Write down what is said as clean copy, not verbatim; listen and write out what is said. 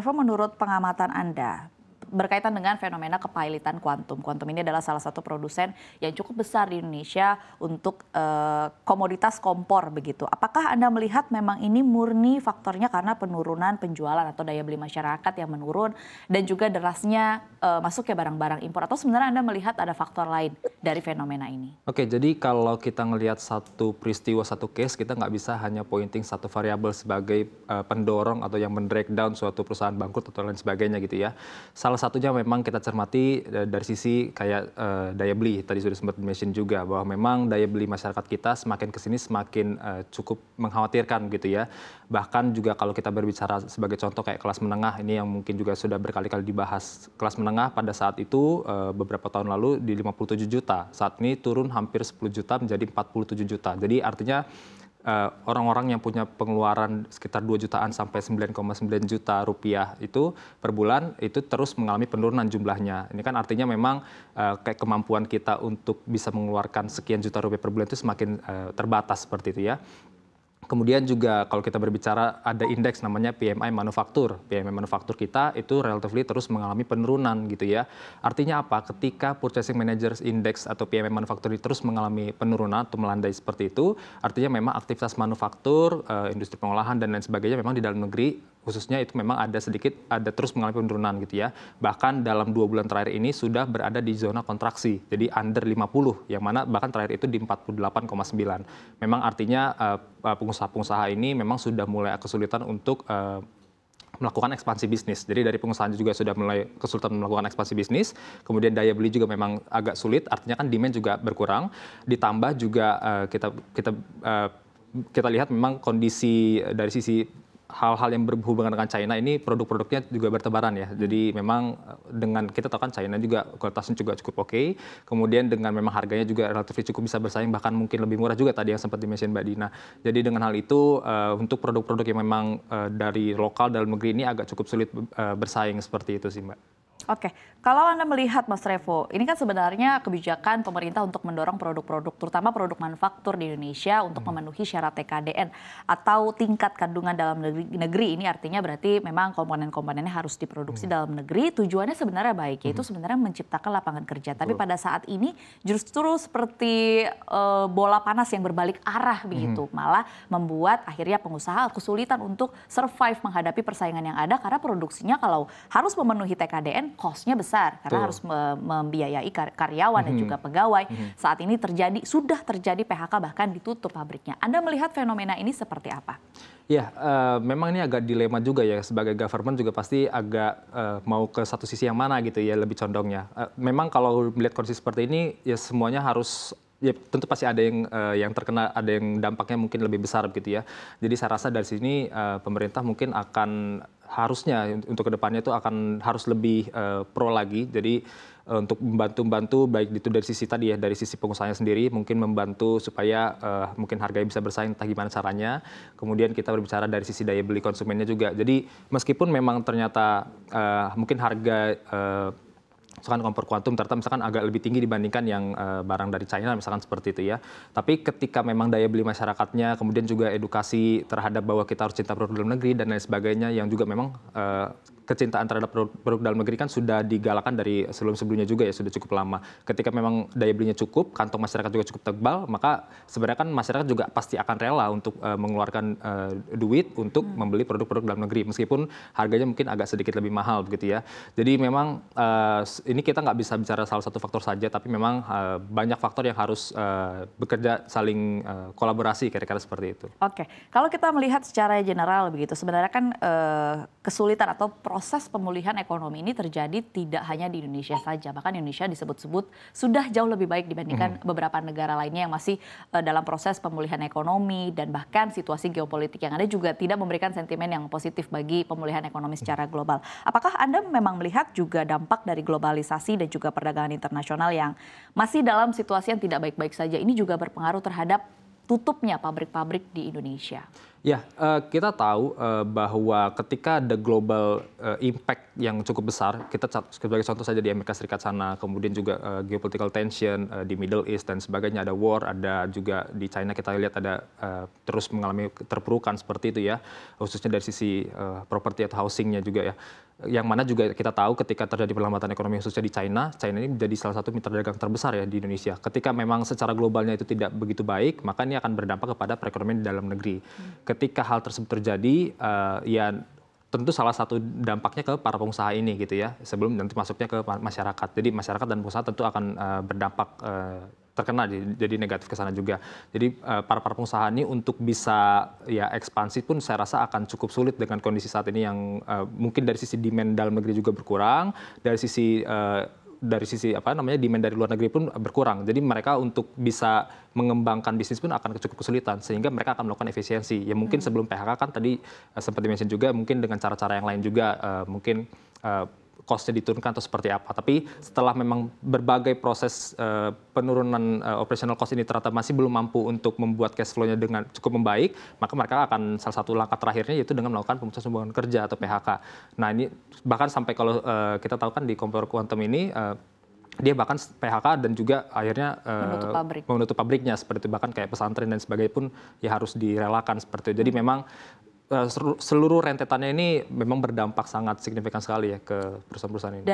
Revo, menurut pengamatan Anda, berkaitan dengan fenomena kepailitan kuantum. Kuantum ini adalah salah satu produsen yang cukup besar di Indonesia untuk komoditas kompor begitu. Apakah Anda melihat memang ini murni faktornya karena penurunan penjualan atau daya beli masyarakat yang menurun dan juga derasnya masuknya barang-barang impor, atau sebenarnya Anda melihat ada faktor lain dari fenomena ini? Oke, jadi kalau kita ngelihat satu peristiwa, satu case, kita nggak bisa hanya pointing satu variabel sebagai pendorong atau yang men-breakdown suatu perusahaan bangkrut atau lain sebagainya gitu ya. Salah satunya memang kita cermati dari sisi kayak daya beli, tadi sudah sempat mention juga bahwa memang daya beli masyarakat kita semakin kesini semakin cukup mengkhawatirkan gitu ya. Bahkan juga kalau kita berbicara sebagai contoh kayak kelas menengah, ini yang mungkin juga sudah berkali-kali dibahas. Kelas menengah pada saat itu beberapa tahun lalu di 57 juta, saat ini turun hampir 10 juta menjadi 47 juta. Jadi artinya orang-orang yang punya pengeluaran sekitar 2 jutaan sampai 9,9 juta rupiah itu per bulan itu terus mengalami penurunan jumlahnya. Ini kan artinya memang kayak kemampuan kita untuk bisa mengeluarkan sekian juta rupiah per bulan itu semakin terbatas seperti itu ya. Kemudian juga kalau kita berbicara ada indeks namanya PMI manufaktur. PMI manufaktur kita itu relatively terus mengalami penurunan gitu ya. Artinya apa? Ketika Purchasing Managers Index atau PMI manufaktur terus mengalami penurunan atau melandai seperti itu, artinya memang aktivitas manufaktur, industri pengolahan dan lain sebagainya memang di dalam negeri khususnya itu memang ada terus mengalami penurunan gitu ya. Bahkan dalam 2 bulan terakhir ini sudah berada di zona kontraksi. Jadi under 50 yang mana bahkan terakhir itu di 48,9. Memang artinya pengusaha-pengusaha ini memang sudah mulai kesulitan untuk melakukan ekspansi bisnis. Jadi dari pengusaha juga sudah mulai kesulitan melakukan ekspansi bisnis. Kemudian daya beli juga memang agak sulit. Artinya kan demand juga berkurang. Ditambah juga kita lihat memang kondisi dari sisi hal-hal yang berhubungan dengan China ini produk-produknya juga bertebaran ya. Jadi memang dengan kita tahu kan China juga kualitasnya juga cukup oke. Kemudian dengan memang harganya juga relatif cukup bisa bersaing, bahkan mungkin lebih murah juga tadi yang sempat di-mention Mbak Dina. Jadi dengan hal itu untuk produk-produk yang memang dari lokal dalam negeri ini agak cukup sulit bersaing seperti itu sih Mbak. Oke, kalau Anda melihat Mas Revo, ini kan sebenarnya kebijakan pemerintah untuk mendorong produk-produk, terutama produk manufaktur di Indonesia untuk memenuhi syarat TKDN atau tingkat kandungan dalam negeri. Ini artinya berarti memang komponen-komponennya harus diproduksi dalam negeri. Tujuannya sebenarnya baik, yaitu sebenarnya menciptakan lapangan kerja. Tapi pada saat ini justru seperti bola panas yang berbalik arah begitu, malah membuat akhirnya pengusaha kesulitan untuk survive menghadapi persaingan yang ada karena produksinya kalau harus memenuhi TKDN cost-nya besar karena harus membiayai karyawan dan juga pegawai. Saat ini sudah terjadi PHK, bahkan ditutup pabriknya. Anda melihat fenomena ini seperti apa? Ya, memang ini agak dilema juga ya, sebagai government juga pasti agak mau ke satu sisi yang mana gitu ya, lebih condongnya. Memang kalau melihat kondisi seperti ini ya semuanya harus, ya tentu pasti ada yang terkena, ada yang dampaknya mungkin lebih besar begitu ya. Jadi saya rasa dari sini pemerintah mungkin akan harusnya untuk kedepannya itu akan harus lebih pro lagi. Jadi untuk membantu baik itu dari sisi tadi ya, dari sisi pengusahanya sendiri mungkin membantu supaya mungkin harganya bisa bersaing, entah gimana caranya. Kemudian kita berbicara dari sisi daya beli konsumennya juga. Jadi meskipun memang ternyata mungkin harga misalkan kompor kuantum ternyata misalkan agak lebih tinggi dibandingkan yang barang dari China misalkan seperti itu ya. Tapi ketika memang daya beli masyarakatnya, kemudian juga edukasi terhadap bahwa kita harus cinta produk dalam negeri dan lain sebagainya, yang juga memang kecintaan terhadap produk dalam negeri kan sudah digalakan dari sebelum-sebelumnya juga ya, sudah cukup lama. Ketika memang daya belinya cukup, kantong masyarakat juga cukup tebal, maka sebenarnya kan masyarakat juga pasti akan rela untuk mengeluarkan duit untuk membeli produk-produk dalam negeri, meskipun harganya mungkin agak sedikit lebih mahal begitu ya. Jadi memang ini kita nggak bisa bicara salah satu faktor saja, tapi memang banyak faktor yang harus bekerja saling kolaborasi, kira-kira seperti itu. Oke, kalau kita melihat secara general begitu, sebenarnya kan kesulitan atau proses pemulihan ekonomi ini terjadi tidak hanya di Indonesia saja, bahkan Indonesia disebut-sebut sudah jauh lebih baik dibandingkan beberapa negara lainnya yang masih dalam proses pemulihan ekonomi, dan bahkan situasi geopolitik yang ada juga tidak memberikan sentimen yang positif bagi pemulihan ekonomi secara global. Apakah Anda memang melihat juga dampak dari globalisasi dan juga perdagangan internasional yang masih dalam situasi yang tidak baik-baik saja ini juga berpengaruh terhadap tutupnya pabrik-pabrik di Indonesia? Ya, kita tahu bahwa ketika ada global impact yang cukup besar, kita sebagai contoh saja di Amerika Serikat sana, kemudian juga geopolitical tension di Middle East dan sebagainya, ada war, ada juga di China kita lihat ada terus mengalami terpurukan seperti itu ya, khususnya dari sisi properti atau housingnya juga ya. Yang mana juga kita tahu ketika terjadi perlambatan ekonomi khususnya di China, China ini menjadi salah satu mitra dagang terbesar ya di Indonesia. Ketika memang secara globalnya itu tidak begitu baik, maka ini akan berdampak kepada perekonomian di dalam negeri. Ketika hal tersebut terjadi, ya tentu salah satu dampaknya ke para pengusaha ini gitu ya, sebelum nanti masuknya ke masyarakat. Jadi masyarakat dan pengusaha tentu akan berdampak terkena jadi negatif ke sana juga. Jadi para pengusaha ini untuk bisa ya ekspansi pun saya rasa akan cukup sulit dengan kondisi saat ini yang mungkin dari sisi demand dalam negeri juga berkurang, dari sisi demand dari luar negeri pun berkurang. Jadi mereka untuk bisa mengembangkan bisnis pun akan cukup kesulitan sehingga mereka akan melakukan efisiensi. Ya mungkin sebelum PHK kan tadi sempat di-mention juga mungkin dengan cara-cara yang lain juga mungkin cost-nya diturunkan atau seperti apa. Tapi setelah memang berbagai proses penurunan operational cost ini ternyata masih belum mampu untuk membuat cash flow-nya dengan cukup membaik, maka mereka akan salah satu langkah terakhirnya yaitu dengan melakukan pemutusan hubungan kerja atau PHK. Nah ini bahkan sampai kalau kita tahu kan di Compare Quantum ini dia bahkan PHK dan juga akhirnya menutup pabriknya seperti itu, bahkan kayak pesantren dan sebagainya pun ya harus direlakan seperti itu. Jadi memang seluruh rentetannya ini memang berdampak sangat signifikan sekali ya ke perusahaan-perusahaan ini.